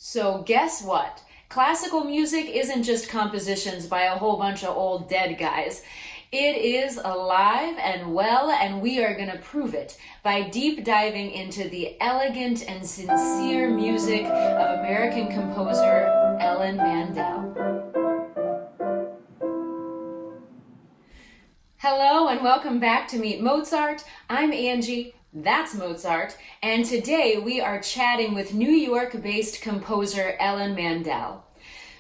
So guess what? Classical music isn't just compositions by a whole bunch of old dead guys. It is alive and well, and we are going to prove it by deep diving into the elegant and sincere music of American composer Ellen Mandel. Hello and welcome back to Meet Mozart. I'm Angie, that's Mozart, and today we are chatting with New York-based composer Ellen Mandel.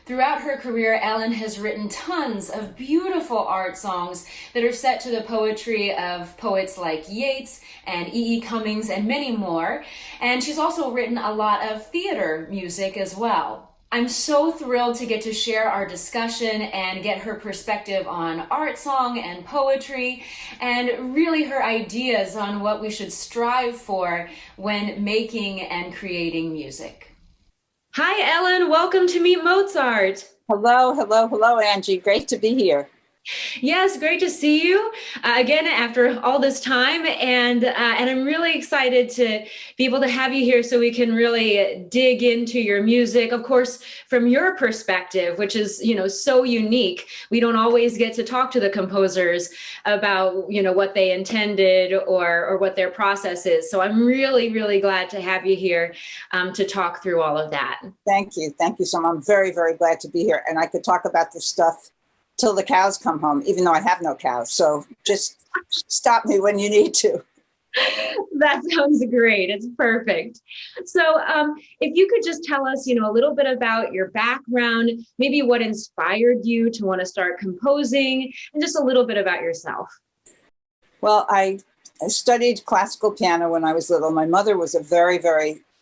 Throughout her career, Ellen has written tons of beautiful art songs that are set to the poetry of poets like Yeats and E. E. Cummings and many more, and she's also written a lot of theater music as well. I'm so thrilled to get to share our discussion and get her perspective on art song and poetry, and really her ideas on what we should strive for when making and creating music. Hi, Ellen. Welcome to Meet Mozart. Hello, Angie. Great to be here. Yes, great to see you again after all this time, and I'm really excited to be able to have you here so we can really dig into your music. Of course, from your perspective, which is so unique. We don't always get to talk to the composers about what they intended or what their process is. So I'm really glad to have you here to talk through all of that. Thank you so much. I'm very glad to be here, and I could talk about this stuff till the cows come home, even though I have no cows. So just stop me when you need to. That sounds great. It's perfect. So if you could just tell us, a little bit about your background, maybe what inspired you to want to start composing, and just a little bit about yourself. Well, I studied classical piano when I was little. My mother was a very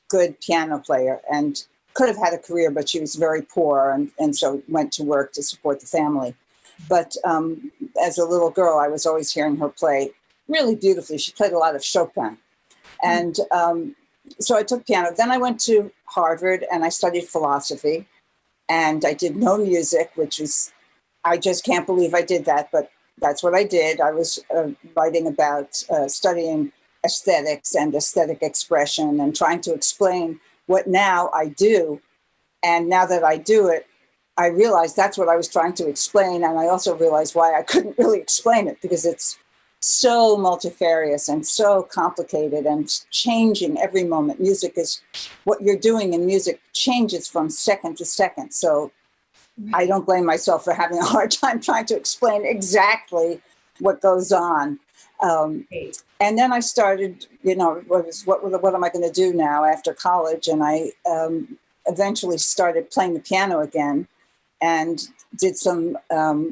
good piano player and could have had a career, but she was very poor and so went to work to support the family. But as a little girl, I was always hearing her play really beautifully. She played a lot of Chopin. And so I took piano. Then I went to Harvard and I studied philosophy. And I did no music, I just can't believe I did that, but that's what I did. I was writing about studying aesthetics and aesthetic expression and trying to explain what now I do. And now that I do it, I realized that's what I was trying to explain. And I also realized why I couldn't really explain it, because it's so multifarious and so complicated and changing every moment. Music is what you're doing in music changes from second to second. So I don't blame myself for having a hard time trying to explain exactly what goes on. And then I started, what am I going to do now after college? And I eventually started playing the piano again and did some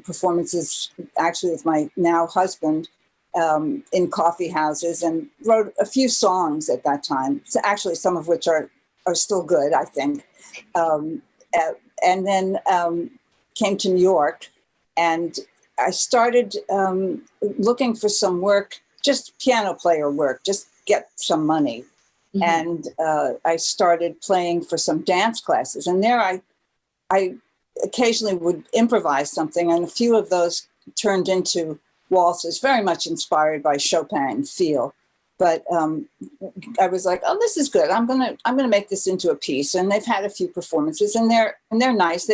performances actually with my now husband in coffee houses, and wrote a few songs at that time. So actually, some of which are still good, I think. And then came to New York, and I started looking for some work, just piano player work, just get some money. Mm-hmm. And I started playing for some dance classes. And there I occasionally would improvise something, and a few of those turned into waltzes, very much inspired by Chopin feel. But I was like, oh, this is good. I'm gonna make this into a piece. And they've had a few performances, and they're nice.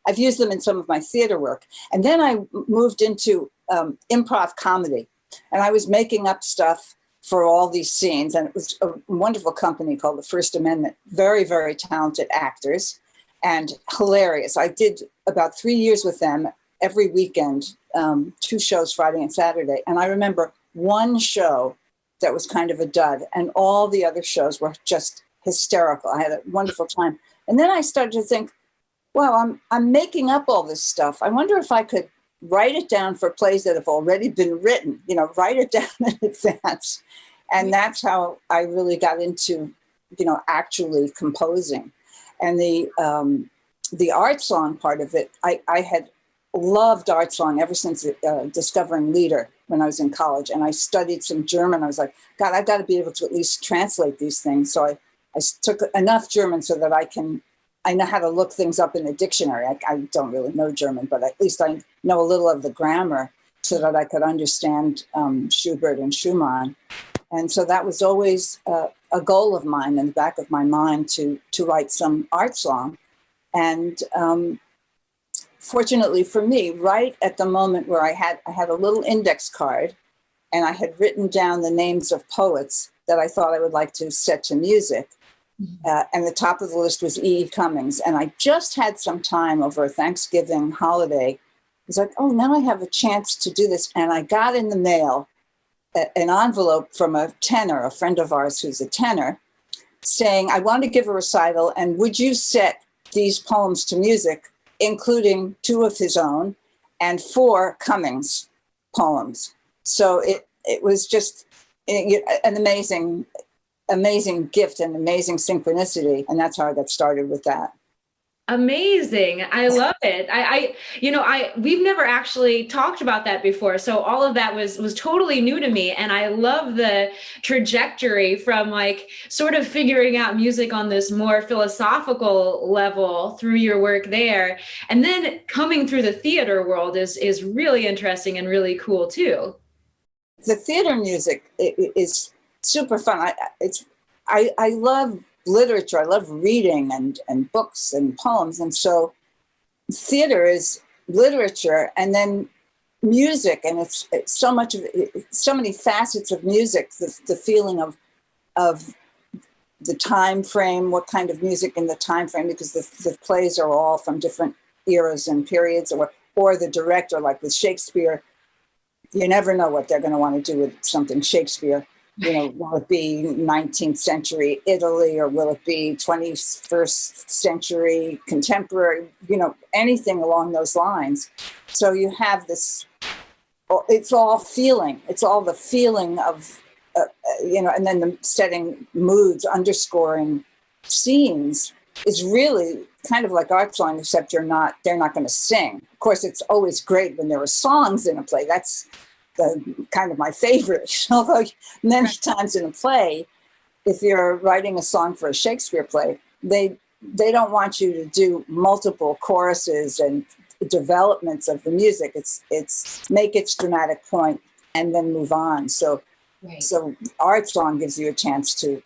I've used them in some of my theater work. And then I moved into improv comedy, and I was making up stuff for all these scenes. And it was a wonderful company called the First Amendment, very talented actors and hilarious. I did about 3 years with them every weekend, 2 shows, Friday and Saturday. And I remember one show that was kind of a dud, and all the other shows were just hysterical. I had a wonderful time. And then I started to think, well, I'm making up all this stuff. I wonder if I could write it down for plays that have already been written, write it down in advance. And that's how I really got into, actually composing. And the art song part of it, I had loved art song ever since discovering Lieder when I was in college. And I studied some German. I was like, God, I've got to be able to at least translate these things. So I took enough German so that I know how to look things up in the dictionary. I don't really know German, but at least I know a little of the grammar so that I could understand Schubert and Schumann. And so that was always a goal of mine in the back of my mind to write some art song. And fortunately for me, right at the moment where I had a little index card, and I had written down the names of poets that I thought I would like to set to music. And the top of the list was E. E. Cummings. And I just had some time over a Thanksgiving holiday. I was like, oh, now I have a chance to do this. And I got in the mail an envelope from a tenor, a friend of ours who's a tenor, saying, I want to give a recital, and would you set these poems to music, including 2 of his own and 4 Cummings poems? So it was just an amazing gift and amazing synchronicity. And that's how I got started with that. Amazing. I love it. We've never actually talked about that before. So all of that was totally new to me. And I love the trajectory from like sort of figuring out music on this more philosophical level through your work there. And then coming through the theater world is really interesting and really cool too. The theater music is super fun. I love literature. I love reading and books and poems. And so theater is literature and then music. And it's so much of it, so many facets of music, the feeling of the time frame, what kind of music in the time frame, because the plays are all from different eras and periods, or the director, like with Shakespeare, you never know what they're going to want to do with something Shakespeare. Will it be 19th century Italy, or will it be 21st century contemporary, anything along those lines. So you have this, it's all feeling. It's all the feeling of, and then the setting moods, underscoring scenes is really kind of like art song, except they're not going to sing. Of course, it's always great when there are songs in a play. That's kind of my favorite. Although many times in a play, if you're writing a song for a Shakespeare play, they don't want you to do multiple choruses and developments of the music. It's make its dramatic point and then move on. So art song gives you a chance to.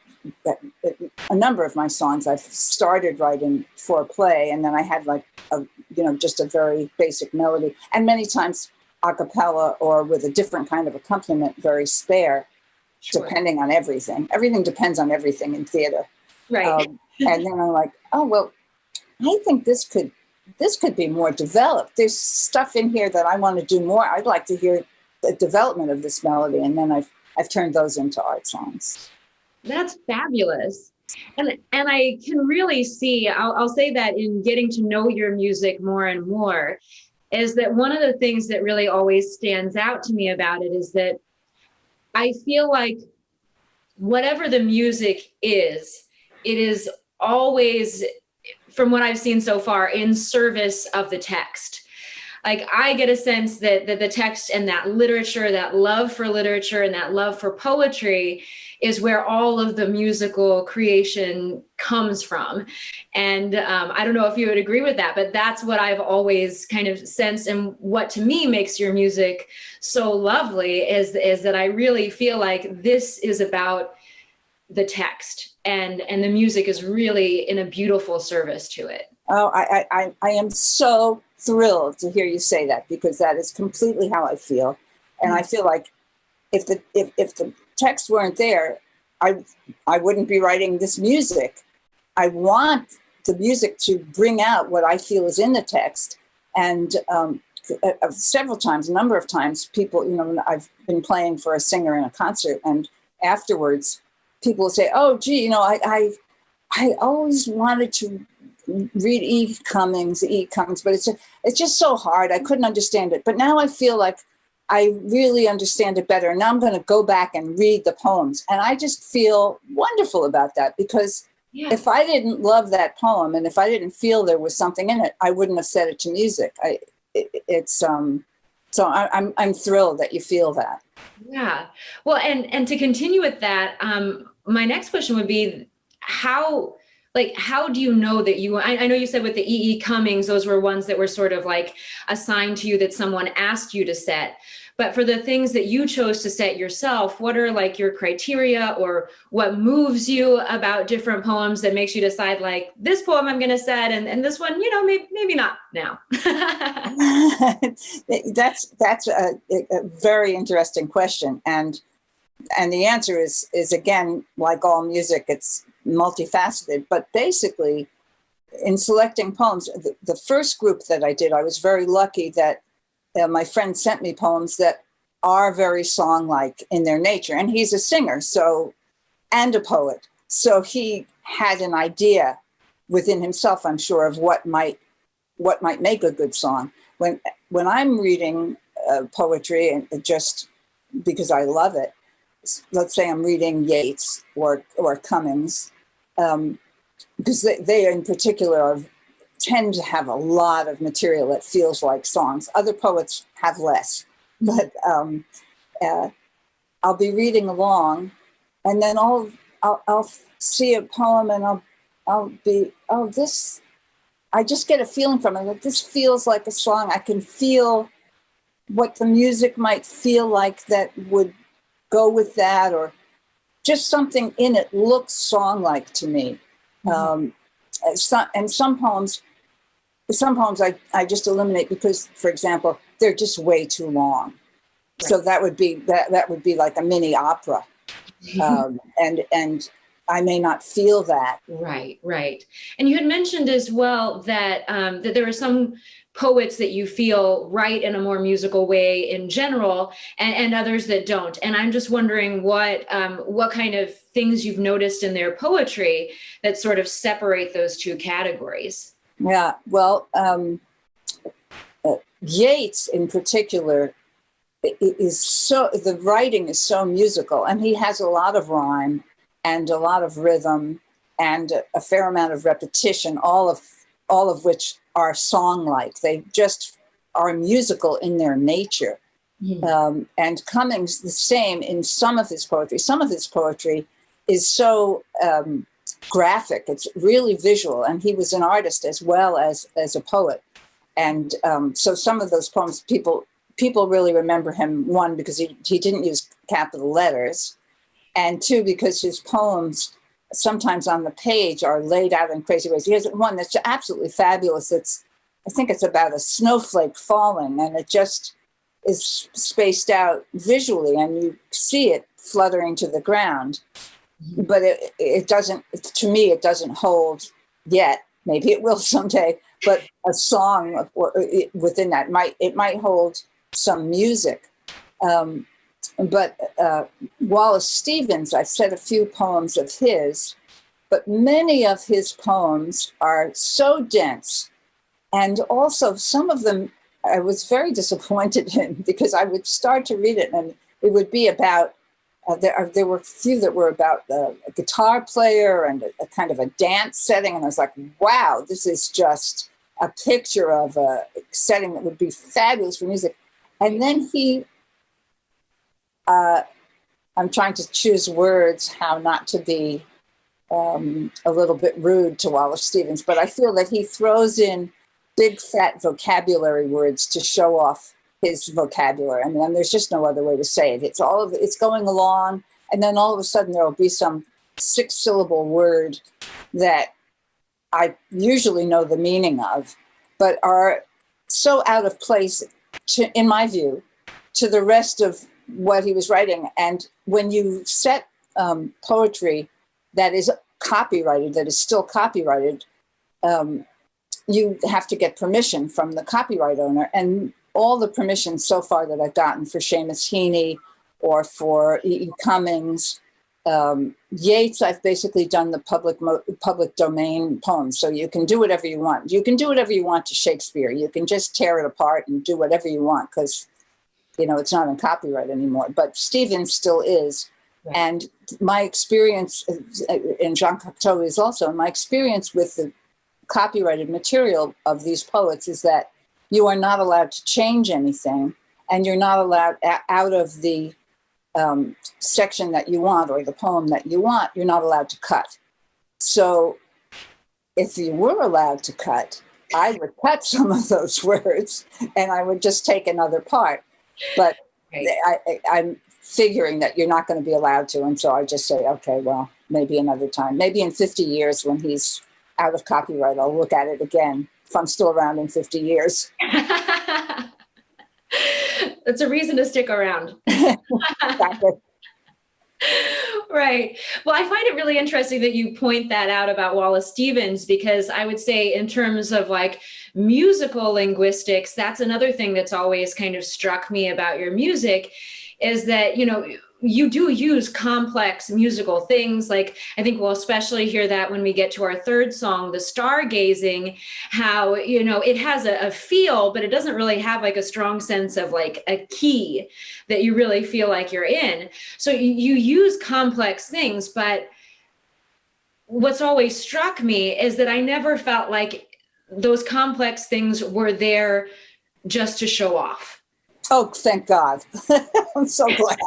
A number of my songs I've started writing for a play, and then I had just a very basic melody, and many times a cappella or with a different kind of accompaniment, very spare, depending on everything. Everything depends on everything in theater. Right. And then I'm like, oh, well, I think this could be more developed. There's stuff in here that I want to do more. I'd like to hear the development of this melody. And then I've turned those into art songs. That's fabulous. And I can really see, I'll say that in getting to know your music more and more, is that one of the things that really always stands out to me about it is that I feel like whatever the music is, it is always, from what I've seen so far, in service of the text. Like I get a sense that the text and that literature, that love for literature and that love for poetry is where all of the musical creation comes from. And I don't know if you would agree with that, but that's what I've always kind of sensed. And what to me makes your music so lovely is that I really feel like this is about the text and the music is really in a beautiful service to it. Oh, I am so thrilled to hear you say that, because that is completely how I feel. And I feel like if the text weren't there, I wouldn't be writing this music. I want the music to bring out what I feel is in the text. And several times, a number of times, people, I've been playing for a singer in a concert, and afterwards, people will say, "Oh, gee, I always wanted to read E. Cummings, but it's just so hard. I couldn't understand it. But now I feel like I really understand it better. And now I'm going to go back and read the poems." And I just feel wonderful about that, because if I didn't love that poem and if I didn't feel there was something in it, I wouldn't have set it to music. So I'm thrilled that you feel that. Yeah. Well, and to continue with that, my next question would be how do you know that I know you said with the E. E. Cummings, those were ones that were sort of like assigned to you that someone asked you to set. But for the things that you chose to set yourself, what are like your criteria, or what moves you about different poems that makes you decide like this poem I'm going to set, and this one, maybe not now? That's a very interesting question, and the answer is again, like all music, it's multifaceted. But basically, in selecting poems, the first group that I did, I was very lucky that my friend sent me poems that are very song-like in their nature, and he's a singer, and a poet, so he had an idea within himself, I'm sure, of what might make a good song. When I'm reading poetry, and just because I love it, let's say I'm reading Yeats or Cummings, because they in particular tend to have a lot of material that feels like songs. Other poets have less, but I'll be reading along, and then I'll see a poem, and I'll be, this, I just get a feeling from it that this feels like a song. I can feel what the music might feel like that would go with that, or just something in it looks song-like to me. Mm-hmm. Some poems I just eliminate because, for example, they're just way too long. Right. So that would be like a mini opera, and I may not feel that. Right. And you had mentioned as well that that there are some poets that you feel write in a more musical way in general, and others that don't. And I'm just wondering what kind of things you've noticed in their poetry that sort of separate those two categories. Yeah, well, Yeats in particular the writing is so musical, and he has a lot of rhyme and a lot of rhythm and a fair amount of repetition, all of which are song-like. They just are musical in their nature. Mm-hmm. And Cummings, the same in some of his poetry. Some of his poetry is so graphic. It's really visual, and he was an artist as well as a poet. And so some of those poems, people really remember him, one, because he didn't use capital letters, and two, because his poems sometimes on the page are laid out in crazy ways. He has one that's absolutely fabulous. I think it's about a snowflake falling, and it just is spaced out visually, and you see it fluttering to the ground. But it doesn't, to me, it doesn't hold yet. Maybe it will someday, but a song within that might hold some music. But Wallace Stevens, I've said a few poems of his, but many of his poems are so dense. And also some of them I was very disappointed in, because I would start to read it and it would be about, there were a few that were about a guitar player and a kind of a dance setting. And I was like, wow, this is just a picture of a setting that would be fabulous for music. And then I'm trying to choose words, how not to be a little bit rude to Wallace Stevens, but I feel that he throws in big fat vocabulary words to show off his vocabulary. I mean, there's just no other way to say it. It's going along, and then all of a sudden there will be some 6-syllable word that I usually know the meaning of, but are so out of place, in my view, to the rest of what he was writing. And when you set poetry that is copyrighted, that is still copyrighted, you have to get permission from the copyright owner. And all the permissions so far that I've gotten for Seamus Heaney or for E. Cummings, Yeats, I've basically done the public domain poems. So you can do whatever you want. You can do whatever you want to Shakespeare. You can just tear it apart and do whatever you want, because it's not in copyright anymore. But Stevens still is. Right. And my experience, and Jean Cocteau is also, my experience with the copyrighted material of these poets is that you are not allowed to change anything, and you're not allowed out of the section that you want or the poem that you want, you're not allowed to cut. So if you were allowed to cut, I would cut some of those words and I would just take another part. But I'm figuring that you're not going to be allowed to. And so I just say, okay, well, maybe another time. Maybe in 50 years when he's out of copyright, I'll look at it again if I'm still around in 50 years. That's a reason to stick around. Exactly. Right. Well, I find it really interesting that you point that out about Wallace Stevens, because I would say in terms of like musical linguistics, that's another thing that's always kind of struck me about your music is that, you know, you do use complex musical things. Like, I think we'll especially hear that when we get to our third song, the stargazing, how, you know, it has a feel, but it doesn't really have like a strong sense of like a key that you really feel like you're in. So you use complex things, but what's always struck me is that I never felt like those complex things were there just to show off. Oh, thank God. I'm so glad.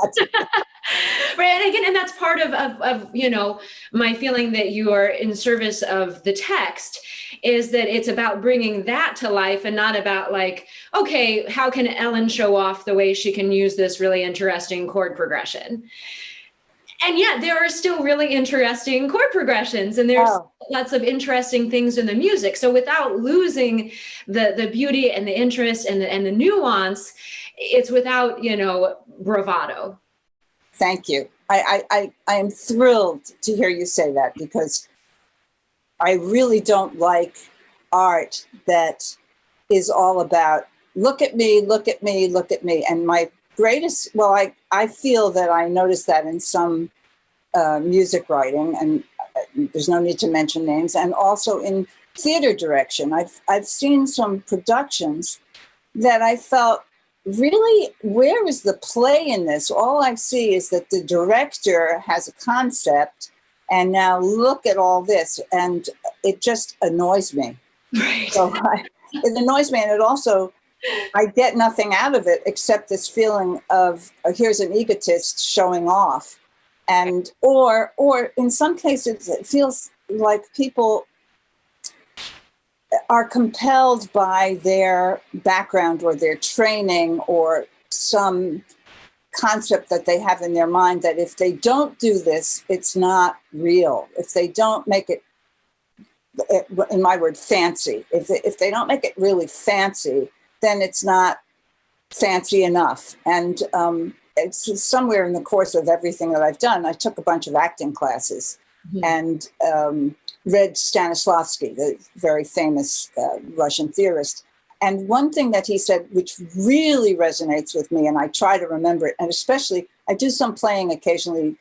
Right. And again, and that's part of, you know, my feeling that you are in service of the text is that it's about bringing that to life and not about like, okay, how can Ellen show off the way she can use this really interesting chord progression? And yet there are still really interesting chord progressions and there's lots of interesting things in the music. So without losing the beauty and the interest and the nuance, it's without, you know, bravado. Thank you. I am thrilled to hear you say that, because I really don't like art that is all about, look at me, look at me, look at me. And my greatest, well, I feel that I noticed that in some music writing, and there's no need to mention names, and also in theater direction. I've seen some productions that I felt, really, where is the play in this? All I see is that the director has a concept, and now look at all this, and it just annoys me. Right. So it annoys me, and it also, I get nothing out of it except this feeling of, here's an egotist showing off. And or in some cases, it feels like people are compelled by their background or their training or some concept that they have in their mind that if they don't do this, it's not real. If they don't make it, in my word, fancy, if they don't make it really fancy, then it's not fancy enough. And it's somewhere in the course of everything that I've done, I took a bunch of acting classes and read Stanislavski, the very famous Russian theorist. And one thing that he said, which really resonates with me, and I try to remember it, and especially I do some playing occasionally,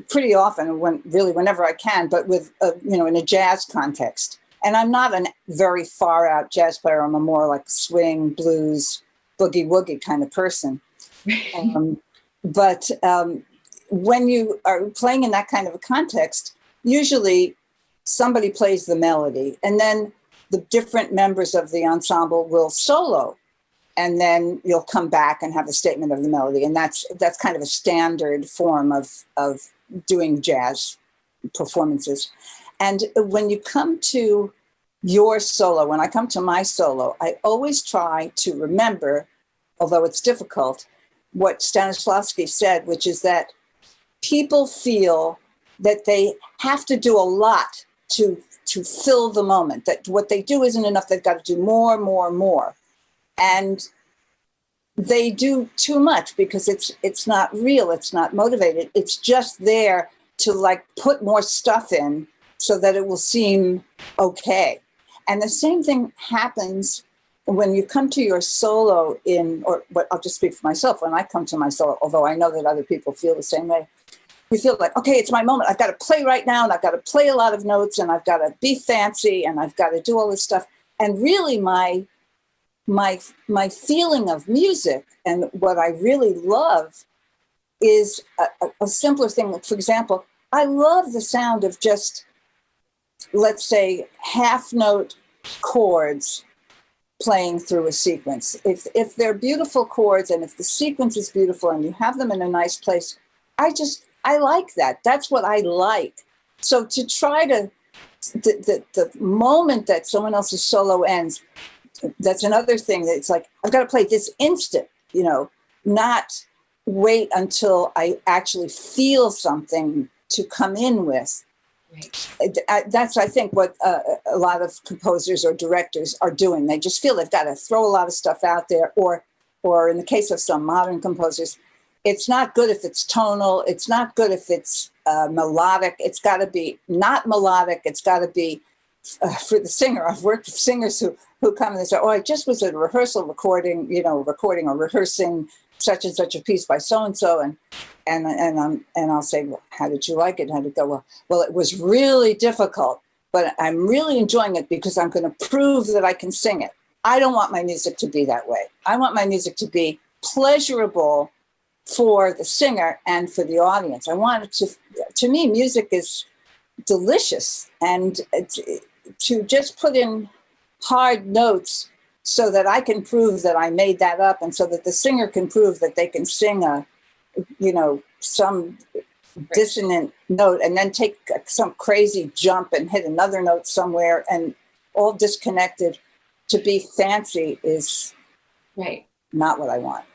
pretty often, whenever I can, but with, in a jazz context. And I'm not a very far out jazz player. I'm a more like swing, blues, boogie woogie kind of person. But when you are playing in that kind of a context, usually somebody plays the melody, and then the different members of the ensemble will solo, and then you'll come back and have a statement of the melody. And that's kind of a standard form of doing jazz performances. And when you come to your solo, when I come to my solo, I always try to remember, although it's difficult, what Stanislavski said, which is that people feel that they have to do a lot to fill the moment, that what they do isn't enough. They've got to do more, more, more. And they do too much because it's not real. It's not motivated. It's just there to like put more stuff in so that it will seem okay. And the same thing happens when you come to your solo I'll just speak for myself. When I come to my solo, although I know that other people feel the same way, we feel like, okay, it's my moment. I've got to play right now, and I've got to play a lot of notes, and I've got to be fancy, and I've got to do all this stuff. And really my feeling of music and what I really love is a simpler thing. For example, I love the sound of just, let's say, half note chords playing through a sequence. If they're beautiful chords, and if the sequence is beautiful and you have them in a nice place, I like that. That's what I like. So to try to, the moment that someone else's solo ends, that's another thing that it's like, I've got to play this instant, not wait until I actually feel something to come in with. That's, I think, what a lot of composers or directors are doing. They just feel they've got to throw a lot of stuff out there, or in the case of some modern composers, it's not good if it's tonal. It's not good if it's melodic. It's got to be not melodic. It's got to be for the singer. I've worked with singers who come and they say, "Oh, I just was at a rehearsal recording or rehearsing such and such a piece by so and so," and I'll say, "Well, how did you like it?" How did it go? Well, it was really difficult, but I'm really enjoying it because I'm going to prove that I can sing it. I don't want my music to be that way. I want my music to be pleasurable for the singer and for the audience. I want it to me, music is delicious, and to just put in hard notes so that I can prove that I made that up, and so that the singer can prove that they can sing some dissonant note and then take some crazy jump and hit another note somewhere and all disconnected. To be fancy is not what I want.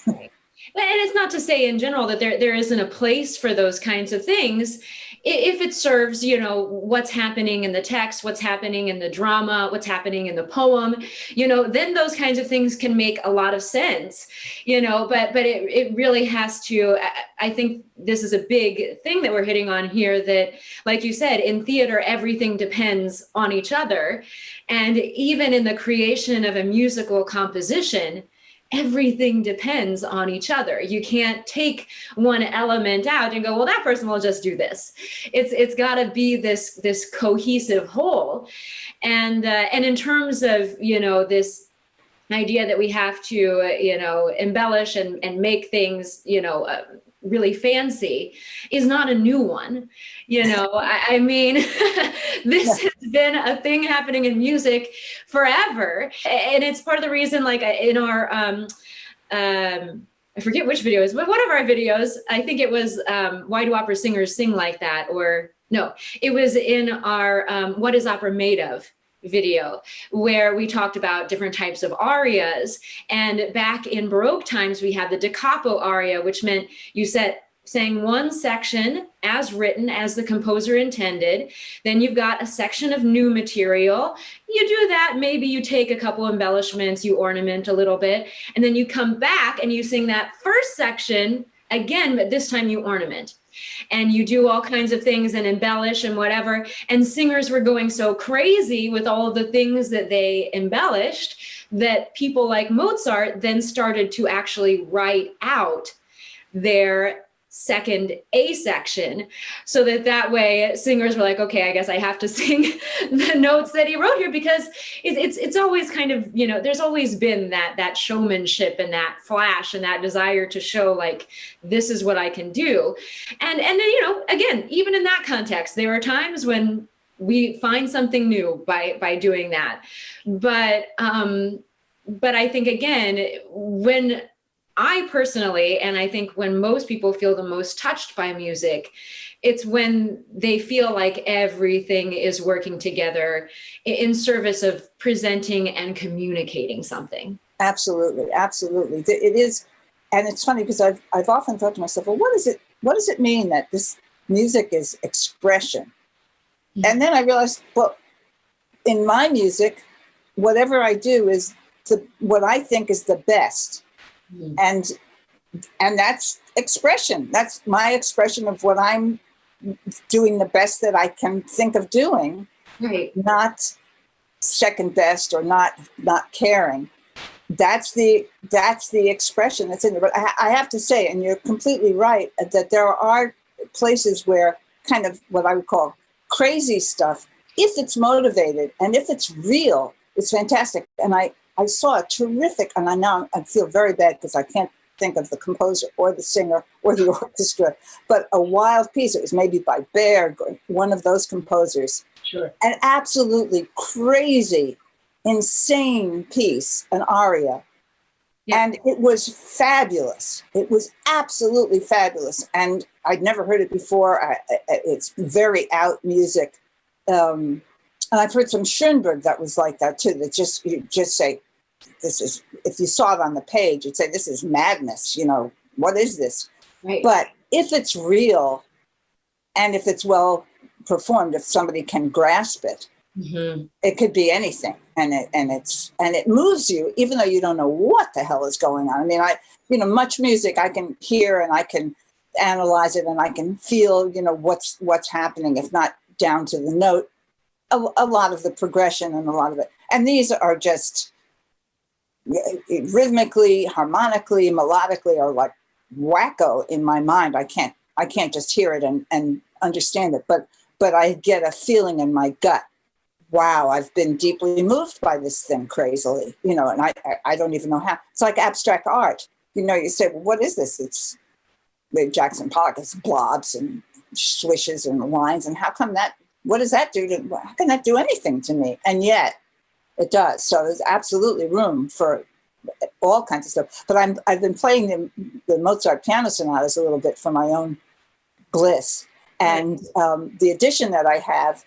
Right. And it's not to say in general that there isn't a place for those kinds of things if it serves, what's happening in the text, what's happening in the drama, what's happening in the poem, then those kinds of things can make a lot of sense, but it really has to, I think this is a big thing that we're hitting on here, that, like you said, in theater, everything depends on each other. And even in the creation of a musical composition, everything depends on each other. You can't take one element out and go, well, that person will just do this. It's got to be this cohesive whole. And in terms of, this idea that we have to, embellish and make things, really fancy is not a new one. I mean, this has been a thing happening in music forever. And it's part of the reason, like in our, I forget which videos, but one of our videos, I think it was, Why Do Opera Singers Sing Like That? Or no, it was in our, What is Opera Made Of? Video, where we talked about different types of arias. And back in Baroque times, we had the da capo aria, which meant you sang one section as written, as the composer intended. Then you've got a section of new material. You do that, maybe you take a couple embellishments, you ornament a little bit, and then you come back and you sing that first section again, but this time you ornament. And you do all kinds of things and embellish and whatever. And singers were going so crazy with all of the things that they embellished that people like Mozart then started to actually write out their second A section, so that way singers were like, okay, I guess I have to sing the notes that he wrote here, because it's always kind of, there's always been that showmanship and that flash and that desire to show, like, this is what I can do. And then, again, even in that context, there are times when we find something new by doing that. But I think, again, when I personally, and I think when most people feel the most touched by music, it's when they feel like everything is working together in service of presenting and communicating something. Absolutely, absolutely. It is, and it's funny because I've often thought to myself, well, what does it mean that this music is expression? Mm-hmm. And then I realized, well, in my music, whatever I do is what I think is the best. And that's expression. That's my expression of what I'm doing the best that I can think of doing. Right. Not second best or not caring. That's the expression that's in there. But I have to say, and you're completely right, that there are places where kind of what I would call crazy stuff, if it's motivated and if it's real, it's fantastic. And I saw a terrific, and I feel very bad because I can't think of the composer or the singer or the orchestra, but a wild piece. It was maybe by Berg, one of those composers. Sure. An absolutely crazy, insane piece, an aria. Yeah. And it was fabulous. It was absolutely fabulous. And I'd never heard it before. It's very out music. And I've heard some Schoenberg that was like that too, that you just say, this is, if you saw it on the page, you'd say, this is madness, what is this? Right. But if it's real and if it's well performed, if somebody can grasp it, Mm-hmm. it could be anything, and it moves you, even though you don't know what the hell is going on. I mean, much music I can hear and I can analyze it and I can feel, what's happening, if not down to the note, a lot of the progression and a lot of it. And these are just rhythmically, harmonically, melodically, are like wacko in my mind. I can't just hear it and understand it, but I get a feeling in my gut. Wow, I've been deeply moved by this thing crazily, and I don't even know how. It's like abstract art. You say, well, what is this? It's Jackson Pollock. It's blobs and swishes and lines. And what does that do how can that do anything to me? And yet it does. So there's absolutely room for all kinds of stuff. But I've been playing the Mozart piano sonatas a little bit for my own bliss. And the edition that I have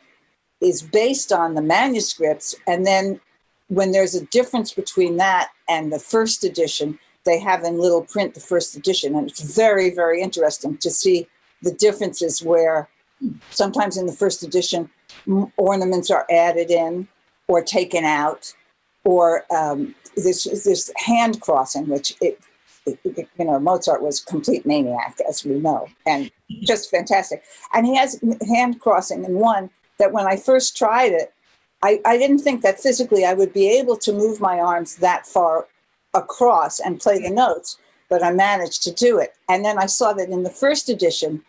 is based on the manuscripts. And then when there's a difference between that and the first edition, they have in little print the first edition. And it's very, very interesting to see the differences where sometimes in the first edition, ornaments are added in or taken out, or this hand crossing, which Mozart was a complete maniac, as we know, and just fantastic. And he has hand crossing in one that when I first tried it, I didn't think that physically I would be able to move my arms that far across and play the notes, but I managed to do it. And then I saw that in the first edition,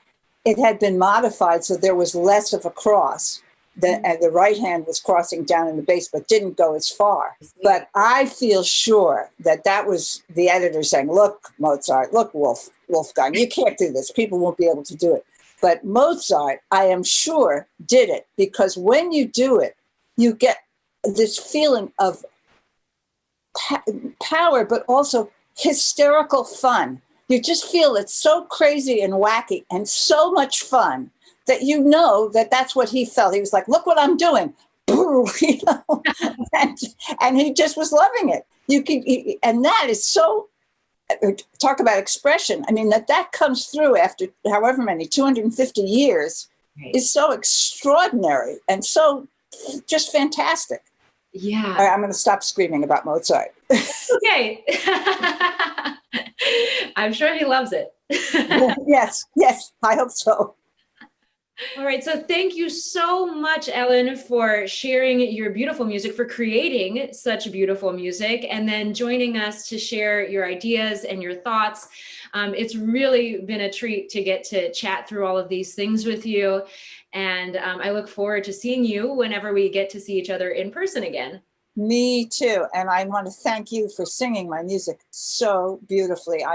it had been modified so there was less of a cross. And the right hand was crossing down in the bass, but didn't go as far. But I feel sure that was the editor saying, look, Mozart, look, Wolfgang, you can't do this. People won't be able to do it. But Mozart, I am sure, did it, because when you do it, you get this feeling of power, but also hysterical fun. You just feel it's so crazy and wacky and so much fun that that's what he felt. He was like, look what I'm doing. And he just was loving it. And that is so, talk about expression. I mean, that comes through after however many, 250 years, right, is so extraordinary and so just fantastic. Yeah. All right, I'm going to stop screaming about Mozart. Okay. I'm sure he loves it. Yes, I hope so. All right. So thank you so much, Ellen, for sharing your beautiful music, for creating such beautiful music, and then joining us to share your ideas and your thoughts. It's really been a treat to get to chat through all of these things with you. And I look forward to seeing you whenever we get to see each other in person again. Me too. And I want to thank you for singing my music so beautifully.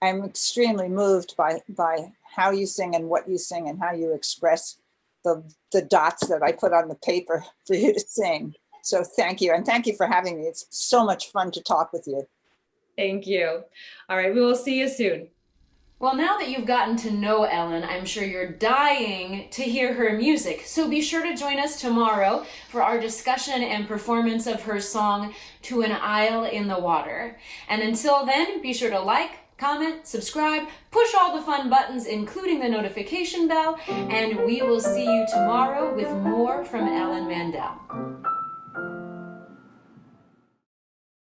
I'm extremely moved by how you sing and what you sing and how you express the dots that I put on the paper for you to sing. So thank you. And thank you for having me. It's so much fun to talk with you. Thank you. All right. We will see you soon. Well, now that you've gotten to know Ellen, I'm sure you're dying to hear her music. So be sure to join us tomorrow for our discussion and performance of her song, To an Isle in the Water. And until then, be sure to like, comment, subscribe, push all the fun buttons, including the notification bell, and we will see you tomorrow with more from Ellen Mandel.